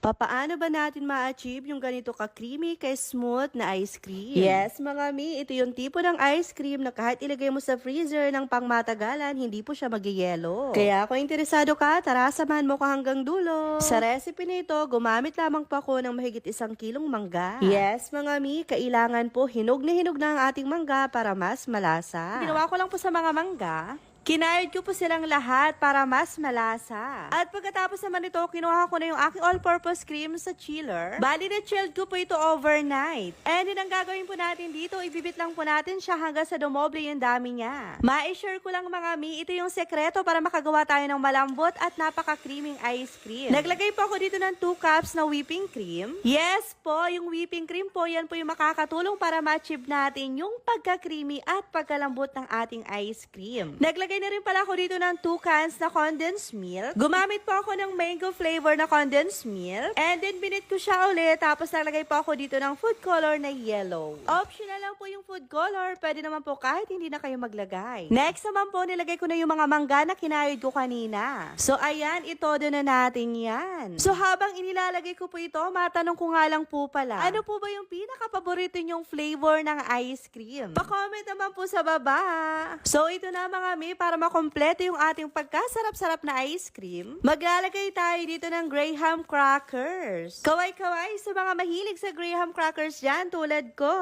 Papaano ba natin ma-achieve yung ganito ka-creamy, ka-smooth na ice cream? Yes, mga mi, ito yung tipo ng ice cream na kahit ilagay mo sa freezer ng pangmatagalan, hindi po siya magyayelo. Kaya kung interesado ka, tara samahan mo ko hanggang dulo. Sa recipe na ito, gumamit lamang po ako ng mahigit 1 kilong mangga. Yes, mga mi, kailangan po hinog na ang ating mangga para mas malasa. Ginawa ko lang po sa mga mangga. Kinayod ko po silang lahat para mas malasa. At pagkatapos naman ito, kinuha ko na yung aking all-purpose cream sa chiller. Bali na chilled ko po ito overnight. And yun ang gagawin po natin dito, ibibit lang po natin siya hanggang sa dumoble yung dami niya. Ma-share ko lang mga mi, ito yung sekreto para makagawa tayo ng malambot at napaka-creaming ice cream. Naglagay po ako dito ng 2 cups na whipping cream. Yes po, yung whipping cream po, yan po yung makakatulong para ma-achieve natin yung pagka-creamy at pagkalambot ng ating ice cream. Naglagay na rin pala ako dito ng 2 cans na condensed milk. Gumamit po ako ng mango flavor na condensed milk. And then binit ko siya ulit. Tapos naglagay po ako dito ng food color na yellow. Optional lang po yung food color. Pwede naman po kahit hindi na kayo maglagay. Next naman po, nilagay ko na yung mga mangga na kinayod ko kanina. So ayan, itodo na natin yan. So habang inilalagay ko po ito, matanong ko nga lang po pala, ano po ba yung pinaka-paborito nyong flavor ng ice cream? Pa-comment naman po sa baba. So ito na mga mi, para makompleto yung ating pagkasarap-sarap na ice cream, maglalagay tayo dito ng graham crackers. Kaway-kaway sa mga mahilig sa graham crackers dyan tulad ko.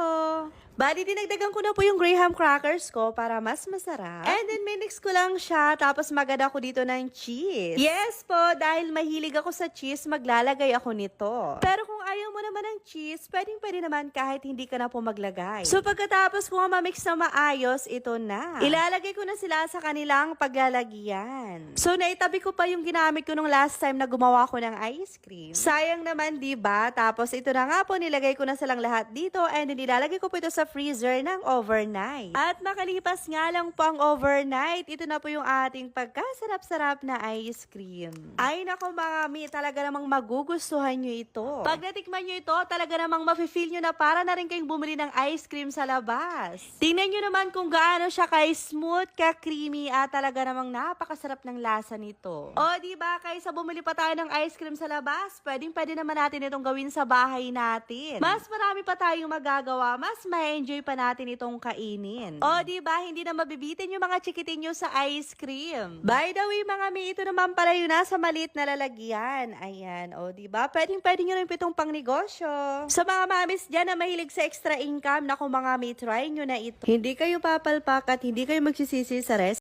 Bali, dinagdagan ko na po yung graham crackers ko para mas masarap. And then, minix ko lang siya, tapos magad ako dito ng cheese. Yes po, dahil mahilig ako sa cheese, maglalagay ako nito. Pero kung ayaw mo naman ng cheese, pwede naman kahit hindi ka na po maglagay. So, pagkatapos ko mamix na maayos, ito na. Ilalagay ko na sila sa kanilang paglalagyan. So, naitabi ko pa yung ginamit ko nung last time na gumawa ko ng ice cream. Sayang naman, diba? Tapos, ito na nga po, nilagay ko na silang lahat dito, and then nilalagay ko po ito sa freezer ng overnight. At makalipas nga lang po ang overnight, ito na po yung ating pagkasarap-sarap na ice cream. Ay nako mga mi, talaga namang magugustuhan nyo ito. Pag natikman nyo ito, talaga namang mafe-feel nyo na para na rin kayong bumili ng ice cream sa labas. Tingnan nyo naman kung gaano siya ka-smooth, ka-creamy, at talaga namang napakasarap ng lasa nito. O diba, kaysa bumili pa tayo ng ice cream sa labas, pwede naman natin itong gawin sa bahay natin. Mas marami pa tayong magagawa, mas enjoy pa natin itong kainin. O, diba, hindi na mabibitin yung mga chikitin nyo sa ice cream. By the way, mga mi, ito naman pala yung nasa maliit na lalagyan. Ayan, o, diba, pwede nyo rin itong pang negosyo. Sa mga mamis dyan na mahilig sa extra income, naku mga mi, try nyo na ito. Hindi kayo papalpak at hindi kayo magsisisi sa rest.